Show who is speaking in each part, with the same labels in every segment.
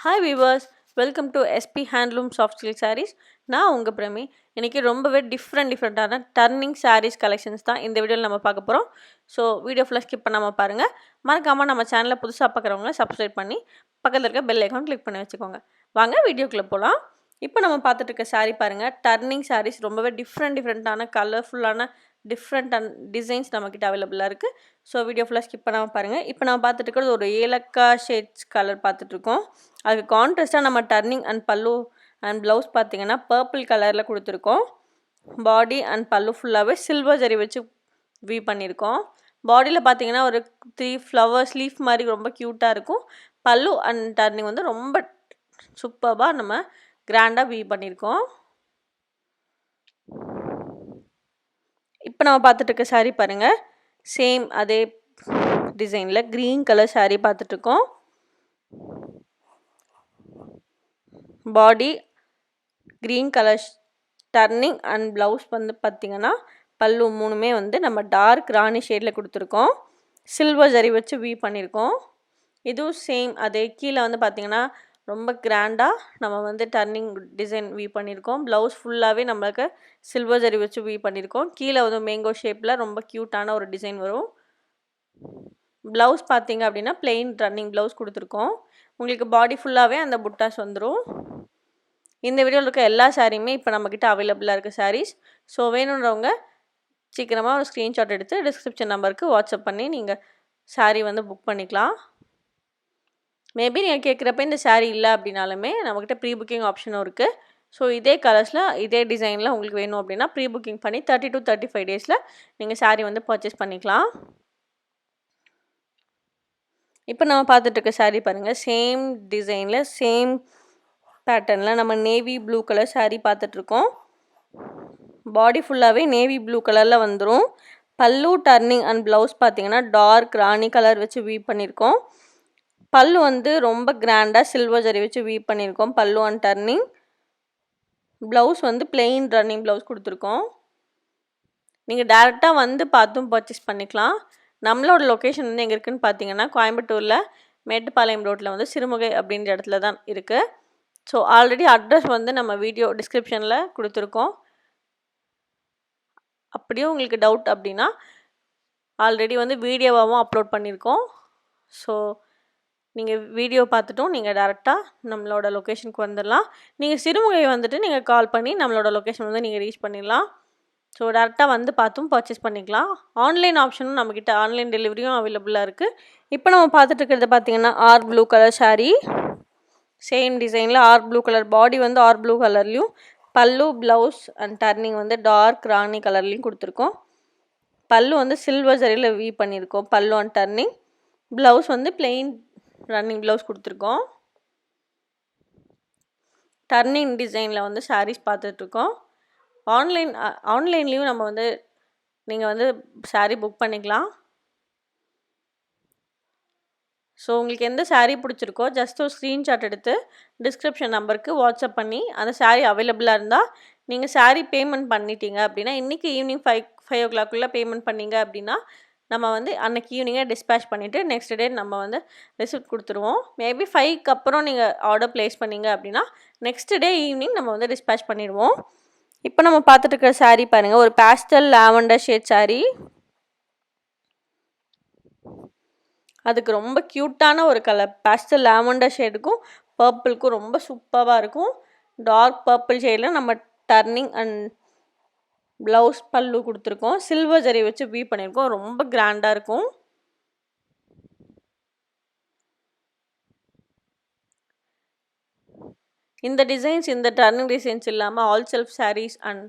Speaker 1: Hi viewers, welcome to SP Handloom Soft Silk Sarees. நான் உங்க பிரமி. இன்னைக்கு ரொம்பவே டிஃபரண்டான டர்னிங் sarees collections தான் இந்த வீடியோல நம்ம பார்க்க போறோம். ஸோ வீடியோ ஃபுல்லாக ஸ்கிப் பண்ணாம பாருங்க. மறக்காம நம்ம சேனலை புதுசாக பார்க்குறவங்க சப்ஸ்கிரைப் பண்ணி பக்கத்தில் இருக்க பெல் ஐக்கான் கிளிக் பண்ணி வச்சுக்கோங்க. வாங்க வீடியோக்குள்ளே போகலாம். இப்போ நம்ம பார்த்துட்டு இருக்க saree பாருங்க, டர்னிங் sarees ரொம்பவே டிஃப்ரெண்டான கலர்ஃபுல்லான டிஃப்ரெண்ட் டிசைன்ஸ் நம்மக்கிட்ட அவைலபிளாக இருக்குது. ஸோ வீடியோ ஃபுல்லாக ஸ்கிப் பண்ணாமல் பாருங்கள். இப்போ நம்ம பார்த்துட்டு இருக்கிறது ஒரு ஏலக்காய் ஷேட்ஸ் கலர் பார்த்துட்ருக்கோம். அதுக்கு கான்ட்ராஸ்ட்டாக நம்ம டர்னிங் அண்ட் பல்லு அண்ட் ப்ளவுஸ் பார்த்தீங்கன்னா பர்பிள் கலரில் கொடுத்துருக்கோம். பாடி அண்ட் பல்லு ஃபுல்லாகவே சில்வர் ஜரி வச்சு வீவ் பண்ணியிருக்கோம். பாடியில் பார்த்தீங்கன்னா ஒரு 3 ஃப்ளவர்ஸ் லீஃப் மாதிரி ரொம்ப க்யூட்டாக இருக்கும். பல்லு அண்ட் டர்னிங் வந்து ரொம்ப சூப்பராக நம்ம கிராண்டாக வீவ் பண்ணியிருக்கோம். இப்போ நம்ம பார்த்துட்டு இருக்க சாரீ பாருங்கள், சேம் அதே டிசைனில் க்ரீன் கலர் சாரீ பார்த்துட்ருக்கோம். பாடி green colour turning and blouse வந்து பார்த்திங்கன்னா பல்லு மூணுமே வந்து நம்ம டார்க் ராணி ஷேடில் கொடுத்துருக்கோம். சில்வர் ஜரி வச்சு வீவ் பண்ணியிருக்கோம். இதுவும் சேம் அதே கீழே வந்து பார்த்திங்கன்னா ரொம்ப கிராண்டாக நம்ம வந்து டர்னிங் டிசைன் வீவ் பண்ணியிருக்கோம். ப்ளவுஸ் ஃபுல்லாகவே நம்மளுக்கு சில்வர் ஜரி வச்சு வீவ் பண்ணியிருக்கோம். கீழே வந்து மேங்கோ ஷேப்பில் ரொம்ப க்யூட்டான ஒரு டிசைன் வரும். ப்ளவுஸ் பார்த்திங்க அப்படின்னா பிளெயின் ரன்னிங் ப்ளவுஸ் கொடுத்துருக்கோம். உங்களுக்கு பாடி ஃபுல்லாகவே அந்த புட்டாஸ் வந்துடும். இந்த வீடியோவில் இருக்க எல்லா சாரியுமே இப்போ நம்மக்கிட்ட அவைலபிளாக இருக்குது சாரீஸ். ஸோ வேணுன்றவங்க சீக்கிரமாக ஒரு ஸ்க்ரீன்ஷாட் எடுத்து டிஸ்கிரிப்ஷன் நம்பருக்கு வாட்ஸ்அப் பண்ணி நீங்கள் சாரீ வந்து புக் பண்ணிக்கலாம். மேபி நீங்கள் கேட்குறப்ப இந்த சாரீ இல்லை அப்படின்னாலுமே நம்மக்கிட்ட ப்ரீ புக்கிங் ஆப்ஷனும் இருக்குது. ஸோ இதே கலர்ஸில் இதே டிசைனில் உங்களுக்கு வேணும் அப்படின்னா ப்ரீ புக்கிங் பண்ணி 30 to 35 டேஸில் நீங்கள் சாரீ வந்து பர்ச்சேஸ் பண்ணிக்கலாம். இப்போ நம்ம பார்த்துட்ருக்க சாரீ பாருங்கள், சேம் டிசைனில் சேம் பேட்டர்னில் நம்ம நேவி ப்ளூ கலர் சாரீ பார்த்துட்ருக்கோம். பாடி ஃபுல்லாகவே நேவி ப்ளூ கலரில் வந்துடும். பல்லு டர்னிங் அண்ட் ப்ளவுஸ் பார்த்தீங்கன்னா டார்க் ராணி கலர் வச்சு வீவ் பண்ணியிருக்கோம். பல்லு வந்து ரொம்ப கிராண்டாக சில்வர் ஜரி வச்சு வீவ் பண்ணியிருக்கோம். பல்லு அண்ட் டர்னிங். ப்ளவுஸ் வந்து பிளெயின் ரன்னிங் ப்ளவுஸ் கொடுத்துருக்கோம். நீங்கள் டேரெக்டாக வந்து பார்த்தும் பர்ச்சேஸ் பண்ணிக்கலாம். நம்மளோட லொக்கேஷன் வந்து எங்கே இருக்குதுன்னு பார்த்தீங்கன்னா கோயம்புத்தூரில் மேட்டுப்பாளையம் ரோட்டில் வந்து சிறுமுகை அப்படின்ற இடத்துல தான் இருக்குது. ஸோ ஆல்ரெடி அட்ரஸ் வந்து நம்ம வீடியோ டிஸ்கிரிப்ஷனில் கொடுத்துருக்கோம். அப்படியும் உங்களுக்கு டவுட் அப்படின்னா ஆல்ரெடி வந்து வீடியோவாகவும் அப்லோட் பண்ணியிருக்கோம். ஸோ நீங்கள் வீடியோ பார்த்துட்டும் நீங்கள் டேரெக்டாக நம்மளோட லொக்கேஷனுக்கு வந்துடலாம். நீங்கள் சிறுமுகை வந்துட்டு நீங்கள் கால் பண்ணி நம்மளோட லொக்கேஷன் வந்து நீங்கள் ரீச் பண்ணிடலாம். ஸோ டேரெக்டாக வந்து பார்த்தும் பர்ச்சேஸ் பண்ணிக்கலாம். ஆன்லைன் ஆப்ஷனும் நம்மக்கிட்ட ஆன்லைன் டெலிவரியும் அவைலபிளாக இருக்குது. இப்போ நம்ம பார்த்துட்டு இருக்கிறது பார்த்திங்கன்னா R blue colour sari. Same டிசைனில் ஆர் ப்ளூ கலர் பாடி வந்து ஆர் ப்ளூ கலர்லேயும் பல்லு ப்ளவுஸ் அண்ட் டர்னிங் வந்து டார்க் ராணி கலர்லேயும் கொடுத்துருக்கோம். பல்லு வந்து சில்வர் ஜரியில் வீவ் பண்ணியிருக்கோம். பல்லு அண்ட் டர்னிங். ப்ளவுஸ் வந்து பிளெயின் ரன்னிங் ப்ளவுஸ் கொடுத்துருக்கோம். டர்னிங் டிசைனில் வந்து சாரீஸ் பார்த்துட்ருக்கோம். ஆன்லைன்லேயும் நம்ம வந்து நீங்கள் வந்து சாரீ புக் பண்ணிக்கலாம். ஸோ உங்களுக்கு எந்த சாரீ பிடிச்சிருக்கோ ஜஸ்ட் ஒரு ஸ்க்ரீன்ஷாட் எடுத்து டிஸ்கிரிப்ஷன் நம்பருக்கு வாட்ஸ்அப் பண்ணி அந்த சாரீ அவைலபிளாக இருந்தால் நீங்கள் சாரீ பேமெண்ட் பண்ணிட்டீங்க அப்படின்னா இன்றைக்கி ஈவினிங் 5 o'clock பேமெண்ட் பண்ணிங்க அப்படின்னா நம்ம வந்து அன்றைக்கி ஈவினிங்கே டிஸ்பேச் பண்ணிவிட்டு நெக்ஸ்ட் டே நம்ம வந்து ரிசிப்ட் கொடுத்துருவோம். மேபி 5க்கு அப்புறம் நீங்கள் ஆர்டர் ப்ளேஸ் பண்ணிங்க அப்படின்னா நெக்ஸ்ட் டே ஈவினிங் நம்ம வந்து டிஸ்பேச் பண்ணிடுவோம். இப்போ நம்ம பார்த்துட்டு இருக்கிற சாரீ பாருங்கள், ஒரு பேஸ்டல் லாவெண்டர் ஷேட் சாரீ. அதுக்கு ரொம்ப க்யூட்டான ஒரு கலர் பேஸ்டல் லாவெண்டர் ஷேடுக்கும் பர்பிளுக்கும் ரொம்ப சூப்பராக இருக்கும். டார்க் பர்பிள் ஷேடில் நம்ம டர்னிங் அண்ட் ப்ளவுஸ் பல்லு கொடுத்துருக்கோம். சில்வர் ஜரி வச்சு வீவ் பண்ணியிருக்கோம். ரொம்ப கிராண்டாக இருக்கும். இந்த டிசைன்ஸ் இந்த டர்னிங் டிசைன்ஸ் இல்லாமல் all self saris and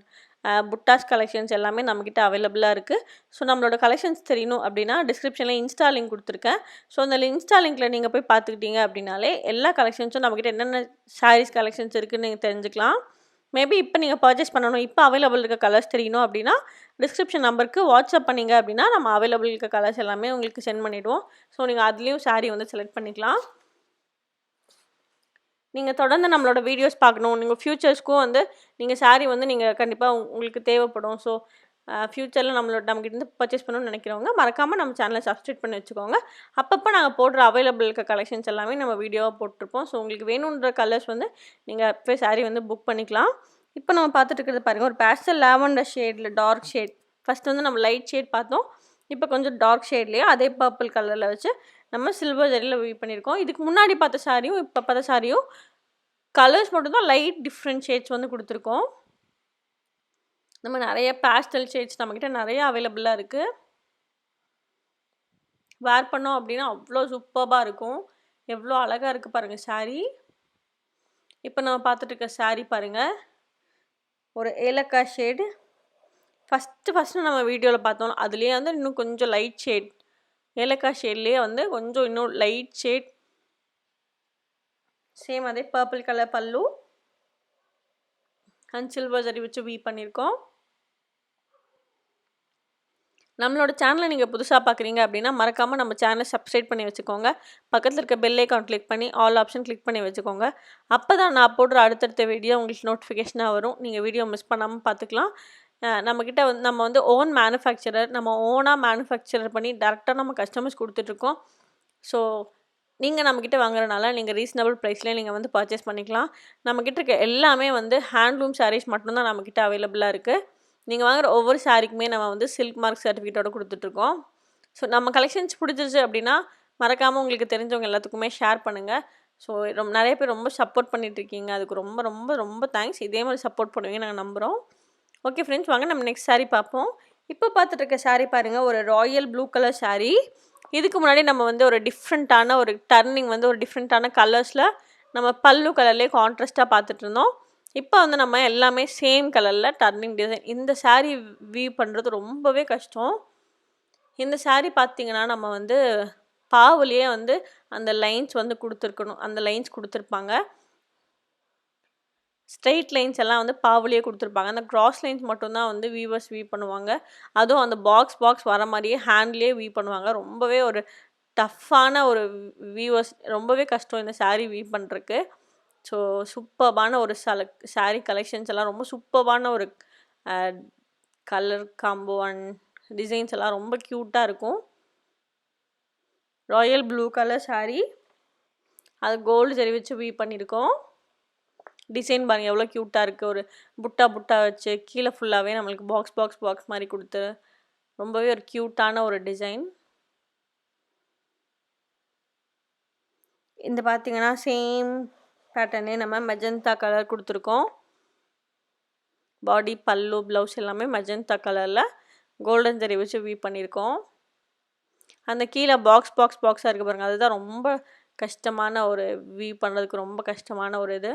Speaker 1: buttas collections எல்லாமே நம்மக்கிட்ட அவைலபிளாக இருக்குது. ஸோ நம்மளோட கலெக்ஷன்ஸ் தெரியணும் அப்படின்னா டிஸ்கிரிப்ஷனில் இன்ஸ்டா லிங்க் கொடுத்துருக்கேன். ஸோ அந்த இன்ஸ்டா லிங்க்கில் நீங்கள் போய் பார்த்துக்கிட்டீங்க அப்படின்னாலே எல்லா கலெக்ஷன்ஸும் நம்மக்கிட்ட என்னென்ன சாரீஸ் கலெக்ஷன்ஸ் இருக்குதுன்னு நீங்கள் தெரிஞ்சுக்கலாம். மேபி இப்போ நீங்கள் பர்ச்சேஸ் பண்ணணும், இப்போ அவைலபிள் இருக்க கலர்ஸ் தெரியணும் அப்படின்னா டிஸ்கிரிப்ஷன் நம்பருக்கு வாட்ஸ்அப் பண்ணிங்க அப்படின்னா நம்ம அவைலபிள் இருக்க கலர்ஸ் எல்லாமே உங்களுக்கு சென்ட் பண்ணிவிடுவோம். ஸோ நீங்கள் அதுலேயும் சாரீ வந்து செலக்ட் பண்ணிக்கலாம். நீங்கள் தொடர்ந்து நம்மளோட வீடியோஸ் பார்க்கணும், நீங்கள் ஃப்யூச்சர்ஸ்க்கும் வந்து நீங்கள் சாரீ வந்து நீங்கள் கண்டிப்பாக உங்களுக்கு தேவைப்படும். ஸோ ஃப்யூச்சரில் நம்மக்கிட்ட பர்ச்சேஸ் பண்ணணும்னு நினைக்கிறவங்க மறக்காமல் நம்ம சேனலை சப்ஸ்கிரைப் பண்ணி வச்சுக்கோங்க. அப்பப்போ நாங்கள் போடுற அவைலபிள் இருக்க கலெக்ஷன்ஸ் எல்லாமே நம்ம வீடியோவாக போட்டிருப்போம். ஸோ உங்களுக்கு வேணுன்ற கலர்ஸ் வந்து நீங்கள் போய் சாரீ வந்து புக் பண்ணிக்கலாம். இப்போ நம்ம பார்த்துட்டு இருக்கிறது பாருங்கள், ஒரு பேஸ்டல் லாவெண்டர் ஷேடில் டார்க் ஷேட். ஃபஸ்ட்டு வந்து நம்ம லைட் ஷேட் பார்த்தோம். இப்போ கொஞ்சம் டார்க் ஷேட்லேயே அதே பர்பிள் கலரில் வச்சு நம்ம சில்வர் ஜரியில் வீவ் பண்ணியிருக்கோம். இதுக்கு முன்னாடி பார்த்த சாரியும் இப்போ பார்த்த சாரியும் கலர்ஸ் மட்டும்தான் லைட் டிஃப்ரெண்ட் ஷேட்ஸ் வந்து கொடுத்துருக்கோம். நம்ம நிறைய பேஸ்டல் ஷேட்ஸ் நம்மக்கிட்ட நிறைய அவைலபிளாக இருக்குது. வேர் பண்ணோம் அப்படின்னா அவ்வளோ சூப்பராக இருக்கும். எவ்வளோ அழகாக இருக்குது பாருங்கள் சாரீ. இப்போ நம்ம பார்த்துட்டு இருக்க சாரீ பாருங்கள், ஒரு ஏலக்காய் ஷேடு. ஃபஸ்ட்டு நம்ம வீடியோவில் பார்த்தோம், அதுலேயே வந்து இன்னும் கொஞ்சம் லைட் ஷேட், ஏலக்காய் ஷேட்லேயே வந்து கொஞ்சம் இன்னும் லைட் ஷேட். சேம் அதே பர்பிள் கலர் பல்லு அண்ட் சில்வர் ஜரி வச்சு வீவ் பண்ணியிருக்கோம். நம்மளோட சேனலை நீங்கள் புதுசாக பார்க்குறீங்க அப்படின்னா மறக்காமல் நம்ம சேனலை சப்ஸ்கிரைப் பண்ணி வச்சுக்கோங்க. பக்கத்தில் இருக்க பெல் ஐக்கான் கிளிக் பண்ணி ஆல் ஆப்ஷன் கிளிக் பண்ணி வச்சுக்கோங்க. அப்போ தான் நான் போடுற அடுத்தடுத்த வீடியோ உங்களுக்கு நோட்டிஃபிகேஷனாக வரும். நீங்கள் வீடியோ மிஸ் பண்ணாமல் பார்த்துக்கலாம். நம்மக்கிட்ட வந்து நம்ம வந்து ஓன் மேனுஃபேக்சரர், நம்ம ஓனாக மேனுஃபேக்சரர் பண்ணி டேரெக்டாக நம்ம கஸ்டமர்ஸ் கொடுத்துட்ருக்கோம். ஸோ நீங்கள் நம்மக்கிட்ட வாங்குறதுனால நீங்கள் ரீசனபிள் ப்ரைஸ்லேயே நீங்கள் வந்து பர்ச்சேஸ் பண்ணிக்கலாம். நம்மக்கிட்ட இருக்க எல்லாமே வந்து ஹேண்ட்லூம் சாரீஸ் மட்டும்தான் நம்மக்கிட்ட அவைலபிளாக இருக்குது. நீங்கள் வாங்குகிற ஒவ்வொரு சாரீக்குமே நம்ம வந்து சில்க் மார்க் சர்டிஃபிகேட்டோடு கொடுத்துட்ருக்கோம். ஸோ நம்ம கலெக்ஷன்ஸ் பிடிச்சிருச்சு அப்படின்னா மறக்காமல் உங்களுக்கு தெரிஞ்சவங்க எல்லாத்துக்குமே ஷேர் பண்ணுங்கள். ஸோ நிறைய பேர் ரொம்ப சப்போர்ட் பண்ணிகிட்ருக்கீங்க. அதுக்கு ரொம்ப ரொம்ப ரொம்ப தேங்க்ஸ். இதே மாதிரி சப்போர்ட் பண்ணுவீங்க நாங்கள் நம்புகிறோம். ஓகே ஃப்ரெண்ட்ஸ், வாங்க நம்ம நெக்ஸ்ட் சாரீ பார்ப்போம். இப்போ பார்த்துட்டு இருக்க சாரீ பாருங்கள், ஒரு ராயல் ப்ளூ கலர் சாரீ. இதுக்கு முன்னாடி நம்ம வந்து ஒரு டிஃப்ரெண்ட்டான ஒரு டர்னிங் வந்து ஒரு டிஃப்ரெண்ட்டான கலர்ஸில் நம்ம பல்லு கலர்லேயே கான்ட்ராஸ்ட்டாக பார்த்துட்டு இருந்தோம். இப்போ வந்து நம்ம எல்லாமே சேம் கலரில் டர்னிங் டிசைன். இந்த சாரீ வீவ் பண்ணுறது ரொம்பவே கஷ்டம். இந்த சாரீ பார்த்திங்கன்னா நம்ம வந்து பாவுலேயே வந்து அந்த லைன்ஸ் வந்து கொடுத்துருக்கணும், அந்த லைன்ஸ் கொடுத்துருப்பாங்க. ஸ்ட்ரெயிட் லைன்ஸ் எல்லாம் வந்து பாவுலேயே கொடுத்துருப்பாங்க. அந்த க்ராஸ் லைன்ஸ் மட்டும்தான் வந்து வீவர்ஸ் வீவ் பண்ணுவாங்க. அதுவும் அந்த பாக்ஸ் வர மாதிரியே ஹேண்ட்லேயே வீவ் பண்ணுவாங்க. ரொம்பவே ஒரு டஃப்பான ஒரு வீவர்ஸ், ரொம்பவே கஷ்டம் இந்த சாரீ வீவ் பண்ணுறக்கு. ஸோ சூப்பர்பான ஒரு சாரீ கலெக்ஷன்ஸ் எல்லாம் ரொம்ப சூப்பர்பான ஒரு கலர் காம்போ அண்ட் டிசைன்ஸ் எல்லாம் ரொம்ப க்யூட்டாக இருக்கும். ராயல் ப்ளூ கலர் சாரீ, அது கோல்டு ஜரி வச்சு வீவ் பண்ணியிருக்கோம். டிசைன் பாருங்கள் எவ்வளோ க்யூட்டாக இருக்குது. ஒரு புட்டா வச்சு கீழே ஃபுல்லாகவே நம்மளுக்கு பாக்ஸ் மாதிரி கொடுத்து ரொம்பவே ஒரு க்யூட்டான ஒரு டிசைன். இந்த பார்த்திங்கன்னா சேம் பேட்டர்னே நம்ம மெஜந்தா கலர் கொடுத்துருக்கோம். பாடி பல்லு ப்ளவுஸ் எல்லாமே மெஜந்தா கலரில் கோல்டன் ஜரி வச்சு வீவ் பண்ணியிருக்கோம். அந்த கீழே பாக்ஸாக இருக்குது பாருங்கள், அதுதான் ரொம்ப கஷ்டமான ஒரு வீவ் பண்ணுறதுக்கு ரொம்ப கஷ்டமான ஒரு இது.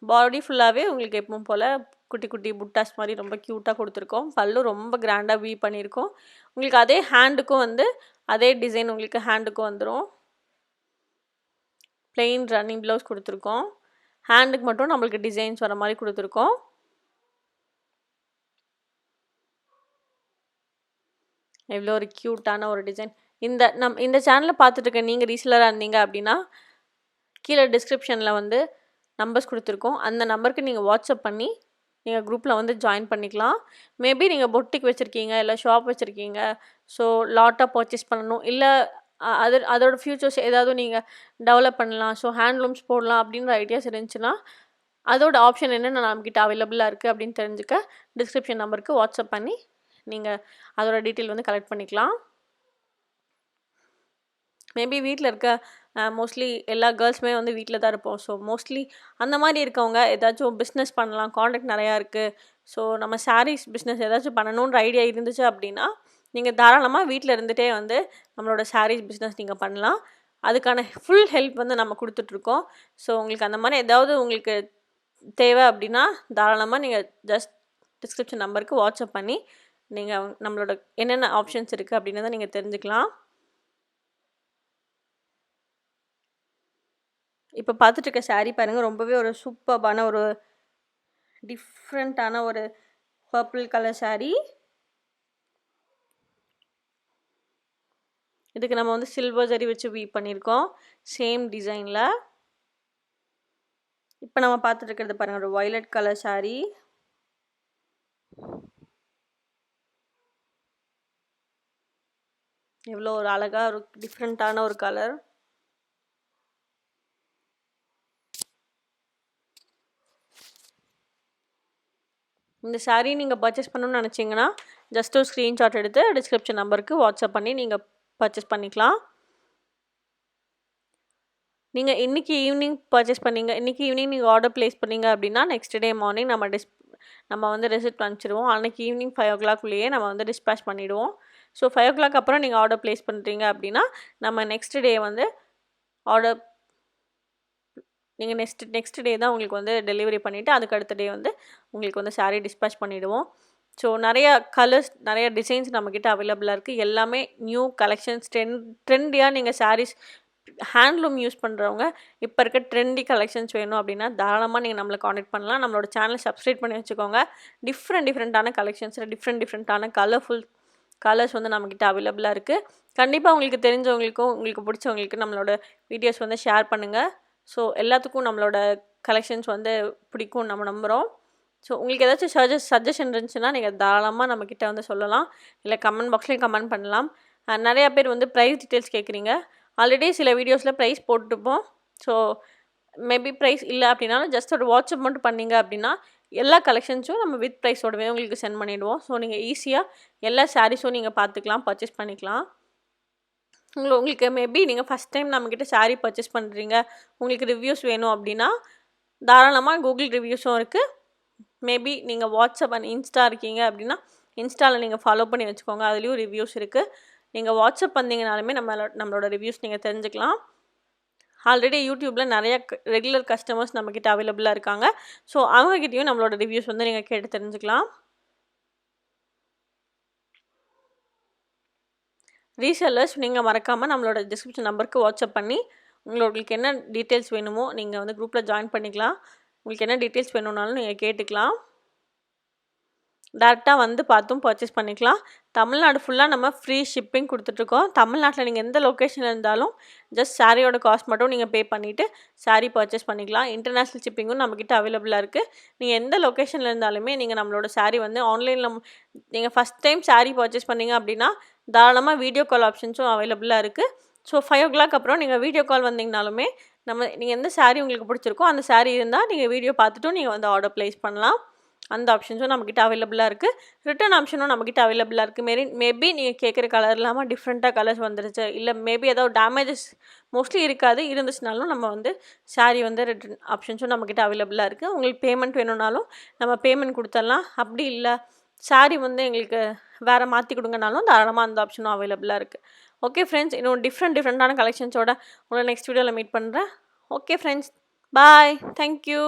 Speaker 1: பாடி ஃபுல்லாகவே உங்களுக்கு எப்பவும் போல் குட்டி குட்டி புட்டாஸ் மாதிரி ரொம்ப க்யூட்டாக கொடுத்துருக்கோம். பல்லு ரொம்ப கிராண்டாக வீவ் பண்ணியிருக்கோம். உங்களுக்கு அதே ஹேண்டுக்கும் வந்து அதே டிசைன் உங்களுக்கு ஹேண்டுக்கும் வந்துடும். பிளெயின் ரன்னிங் ப்ளவுஸ் கொடுத்துருக்கோம். ஹேண்டுக்கு மட்டும் நம்மளுக்கு டிசைன்ஸ் வர மாதிரி கொடுத்துருக்கோம். எவ்வளோ ஒரு க்யூட்டான ஒரு டிசைன். இந்த சேனலில் பார்த்துட்டு இருக்க நீங்கள் ரீசெலராக இருந்தீங்க அப்படின்னா கீழே டிஸ்கிரிப்ஷனில் வந்து நம்பர்ஸ் கொடுத்துருக்கோம். அந்த நம்பருக்கு நீங்கள் வாட்ஸ்அப் பண்ணி நீங்கள் குரூப்பில் வந்து ஜாயின் பண்ணிக்கலாம். மேபி நீங்கள் பொட்டிக் வச்சுருக்கீங்க, இல்லை ஷாப் வச்சுருக்கீங்க, ஸோ லாட்டாக பர்ச்சேஸ் பண்ணணும், இல்லை அதோட ஃப்யூச்சர்ஸ் ஏதாவது நீங்கள் டெவலப் பண்ணலாம், ஸோ ஹேண்ட்லூம்ஸ் போடலாம் அப்படின்ற ஐடியாஸ் இருந்துச்சுன்னா அதோட ஆப்ஷன் என்னென்ன நம்மக்கிட்ட அவைலபிளாக இருக்குது அப்படின்னு தெரிஞ்சுக்க டிஸ்கிரிப்ஷன் நம்பருக்கு வாட்ஸ்அப் பண்ணி நீங்கள் அதோட டீட்டெயில் வந்து கலெக்ட் பண்ணிக்கலாம். மேபி வீட்டில் இருக்க மோஸ்ட்லி எல்லா கேர்ள்ஸுமே வந்து வீட்டில் தான் இருப்போம். ஸோ மோஸ்ட்லி அந்த மாதிரி இருக்கவங்க ஏதாச்சும் பிஸ்னஸ் பண்ணலாம், காண்டாக்ட் நிறையா இருக்குது, ஸோ நம்ம சாரீஸ் பிஸ்னஸ் ஏதாச்சும் பண்ணணுன்ற ஐடியா இருந்துச்சு அப்படின்னா நீங்கள் தாராளமாக வீட்டில் இருந்துகிட்டே வந்து நம்மளோட சாரீஸ் பிஸ்னஸ் நீங்கள் பண்ணலாம். அதுக்கான ஃபுல் ஹெல்ப் வந்து நம்ம கொடுத்துட்ருக்கோம். ஸோ உங்களுக்கு அந்த மாதிரி ஏதாவது உங்களுக்கு தேவை அப்படின்னா தாராளமாக நீங்கள் ஜஸ்ட் டிஸ்கிரிப்ஷன் நம்பருக்கு வாட்ஸ்அப் பண்ணி நீங்கள் நம்மளோட என்னென்ன ஆப்ஷன்ஸ் இருக்குது அப்படின்றத நீங்கள் தெரிஞ்சுக்கலாம். இப்போ பார்த்துட்டு இருக்க சாரீ பாருங்கள், ரொம்பவே ஒரு சூப்பர்பான ஒரு டிஃப்ரெண்ட்டான ஒரு பர்பிள் கலர் சாரீ. இதுக்கு நம்ம வந்து சில்வர் ஜரி வச்சு வீவ் பண்ணியிருக்கோம் சேம் டிசைனில். இப்போ நம்ம பார்த்துட்டு இருக்கிறது பாருங்கள், ஒரு வயலட் கலர் சாரீ. எவ்வளோ ஒரு அழகாக ஒரு டிஃப்ரெண்ட்டான ஒரு கலர். இந்த சாரீ நீங்கள் பர்ச்சேஸ் பண்ணணும்னு நினச்சிங்கன்னா ஜஸ்ட் ஒரு ஸ்க்ரீன்ஷாட் எடுத்து டிஸ்கிரிப்ஷன் நம்பருக்கு வாட்ஸ்அப் பண்ணி நீங்கள் பர்ச்சேஸ் பண்ணிக்கலாம். நீங்கள் இன்றைக்கி ஈவினிங் பர்ச்சேஸ் பண்ணீங்க, இன்றைக்கி ஈவினிங் நீங்கள் ஆர்டர் ப்ளேஸ் பண்ணீங்க அப்படின்னா நெக்ஸ்ட் டே மார்னிங் நம்ம வந்து ரெசிப்ட் அனுப்பிச்சிடுவோம். அன்றைக்கி ஈவினிங் 5 o'clock நம்ம வந்து டிஸ்பேச் பண்ணிவிடுவோம். ஸோ 5 o'clock அப்புறம் நீங்கள் ஆர்டர் ப்ளேஸ் பண்ணுறீங்க அப்படின்னா நம்ம நெக்ஸ்ட் டே வந்து ஆர்டர் நீங்கள் நெக்ஸ்ட் டே தான் உங்களுக்கு வந்து டெலிவரி பண்ணிவிட்டு அதுக்கு அடுத்த டே வந்து உங்களுக்கு வந்து சாரீ டிஸ்பேச் பண்ணிவிடுவோம். ஸோ நிறையா கலர்ஸ், நிறைய டிசைன்ஸ் நம்மக்கிட்ட அவைலபிளாக இருக்குது. எல்லாமே நியூ கலெக்ஷன்ஸ், ட்ரெண்டியாக நீங்கள் சாரீஸ் ஹேண்ட்லூம் யூஸ் பண்ணுறவங்க இப்போ இருக்க ட்ரெண்டி கலெக்ஷன்ஸ் வேணும் அப்படின்னா தாராளமாக நீங்கள் நம்மளை காண்டாக்ட் பண்ணலாம். நம்மளோட சேனலை சப்ஸ்கிரைப் பண்ணி வச்சுக்கோங்க. டிஃப்ரெண்ட்டான கலெக்ஷன்ஸில் டிஃப்ரெண்ட்டான கலர்ஃபுல் கலர்ஸ் வந்து நம்மக்கிட்ட அவைலபிளாக இருக்குது. கண்டிப்பாக உங்களுக்கு தெரிஞ்சவங்களுக்கும் உங்களுக்கு பிடிச்சவங்களுக்கு நம்மளோட வீடியோஸ் வந்து ஷேர் பண்ணுங்கள். ஸோ எல்லாத்துக்கும் நம்மளோட கலெக்ஷன்ஸ் வந்து பிடிக்கும் நம்ம நம்புகிறோம். ஸோ உங்களுக்கு ஏதாச்சும் சஜஷன் இருந்துச்சுன்னா நீங்கள் தாராளமாக நம்மக்கிட்ட வந்து சொல்லலாம், இல்லை கமெண்ட் பாக்ஸ்லேயும் கமெண்ட் பண்ணலாம். நிறையா பேர் வந்து ப்ரைஸ் டீட்டெயில்ஸ் கேட்குறீங்க. ஆல்ரெடி சில வீடியோஸில் ப்ரைஸ் போட்டுப்போம். ஸோ மேபி ப்ரைஸ் இல்லை அப்படின்னாலும் ஜஸ்ட் ஒரு வாட்ஸ்அப் மட்டும் பண்ணிங்க அப்படின்னா எல்லா கலெக்ஷன்ஸும் நம்ம வித் ப்ரைஸோடவே உங்களுக்கு சென்ட் பண்ணிவிடுவோம். ஸோ நீங்கள் ஈஸியாக எல்லா சாரீஸும் நீங்கள் பார்த்துக்கலாம், பர்ச்சேஸ் பண்ணிக்கலாம். உங்களுக்கு மேபி நீங்கள் ஃபஸ்ட் டைம் நம்மக்கிட்ட சாரீ பர்ச்சேஸ் பண்ணுறீங்க, உங்களுக்கு ரிவ்யூஸ் வேணும் அப்படின்னா தாராளமாக கூகுள் ரிவ்யூஸும் இருக்குது. மேபி நீங்கள் வாட்ஸ்அப் அண்ட் இன்ஸ்டா இருக்கீங்க அப்படின்னா இன்ஸ்டாவில் நீங்கள் ஃபாலோ பண்ணி வச்சுக்கோங்க, அதுலேயும் ரிவ்யூஸ் இருக்குது. நீங்கள் வாட்ஸ்அப் வந்தீங்கனாலுமே நம்மளோட ரிவ்யூஸ் நீங்கள் தெரிஞ்சுக்கலாம். ஆல்ரெடி யூடியூப்பில் நிறைய ரெகுலர் கஸ்டமர்ஸ் நம்மக்கிட்ட அவைலபிளாக இருக்காங்க. ஸோ அவங்கக்கிட்டையும் நம்மளோட ரிவ்யூஸ் வந்து நீங்கள் கேட்டு தெரிஞ்சுக்கலாம். ரீசெல்லர்ஸ் நீங்கள் மறக்காமல் நம்மளோட டிஸ்கிரிப்ஷன் நம்பருக்கு வாட்ஸ்அப் பண்ணி உங்களுக்கு என்ன டீட்டெயில்ஸ் வேணுமோ நீங்கள் வந்து குரூப்பில் ஜாயின் பண்ணிக்கலாம். உங்களுக்கு என்ன டீட்டெயில்ஸ் வேணும்னாலும் நீங்கள் கேட்டுக்கலாம். டேரெக்டாக வந்து பார்த்தும் பர்ச்சேஸ் பண்ணிக்கலாம். தமிழ்நாடு ஃபுல்லாக நம்ம ஃப்ரீ ஷிப்பிங் கொடுத்துட்ருக்கோம். தமிழ்நாட்டில் நீங்கள் எந்த லொக்கேஷனில் இருந்தாலும் ஜஸ்ட் சாரியோட காஸ்ட் மட்டும் நீங்கள் பே பண்ணிவிட்டு சாரீ பர்ச்சேஸ் பண்ணிக்கலாம். இன்டர்நேஷ்னல் ஷிப்பிங்கும் நம்மக்கிட்ட அவைலபிளாக இருக்குது. நீங்கள் எந்த லொக்கேஷனில் இருந்தாலுமே நீங்கள் நம்மளோட சாரீ வந்து ஆன்லைனில் நீங்கள் ஃபஸ்ட் டைம் சாரீ பர்ச்சேஸ் பண்ணிங்க அப்படின்னா தாராளமாக வீடியோ கால் ஆப்ஷன்ஸும் அவைலபிளாக இருக்குது. ஸோ 5 o'clock அப்புறம் நீங்கள் வீடியோ கால் வந்தீங்கனாலுமே நீங்கள் எந்த சாரீ உங்களுக்கு பிடிச்சிருக்கோ அந்த சாரீ இருந்தால் நீங்கள் வீடியோ பார்த்துட்டும் நீங்கள் வந்து ஆர்டர் ப்ளேஸ் பண்ணலாம். அந்த ஆப்ஷன்ஸும் நம்மக்கிட்ட அவைலபிளாக இருக்குது. ரிட்டன் ஆப்ஷனும் நம்மக்கிட்ட அவைலபிளாக இருக்குது. மேபி நீங்கள் கேட்குற கலர் இல்லாமல் டிஃப்ரெண்ட்டாக கலர்ஸ் வந்துருச்சு, இல்லை மேபி ஏதாவது டேமேஜஸ் மோஸ்ட்லி இருக்காது, இருந்துச்சுனாலும் நம்ம வந்து சாரீ வந்து ரிட்டன் ஆப்ஷன்ஸும் நம்மக்கிட்ட அவைலபிளாக இருக்குது. உங்களுக்கு பேமெண்ட் வேணும்னாலும் நம்ம பேமெண்ட் கொடுத்துடலாம். அப்படி இல்லை சாரீ வந்து எங்களுக்கு வேறு மாற்றி கொடுங்கனாலும் தாராளமாக அந்த ஆப்ஷனும் அவைலபிளாக இருக்குது. ஓகே ஃப்ரெண்ட்ஸ், இன்னும் டிஃப்ரெண்ட்டான கலெக்ஷன்ஸோட உங்களை நெக்ஸ்ட் வீடியோவில் மீட் பண்ணுறேன். ஓகே ஃப்ரெண்ட்ஸ், பாய், தேங்க்யூ.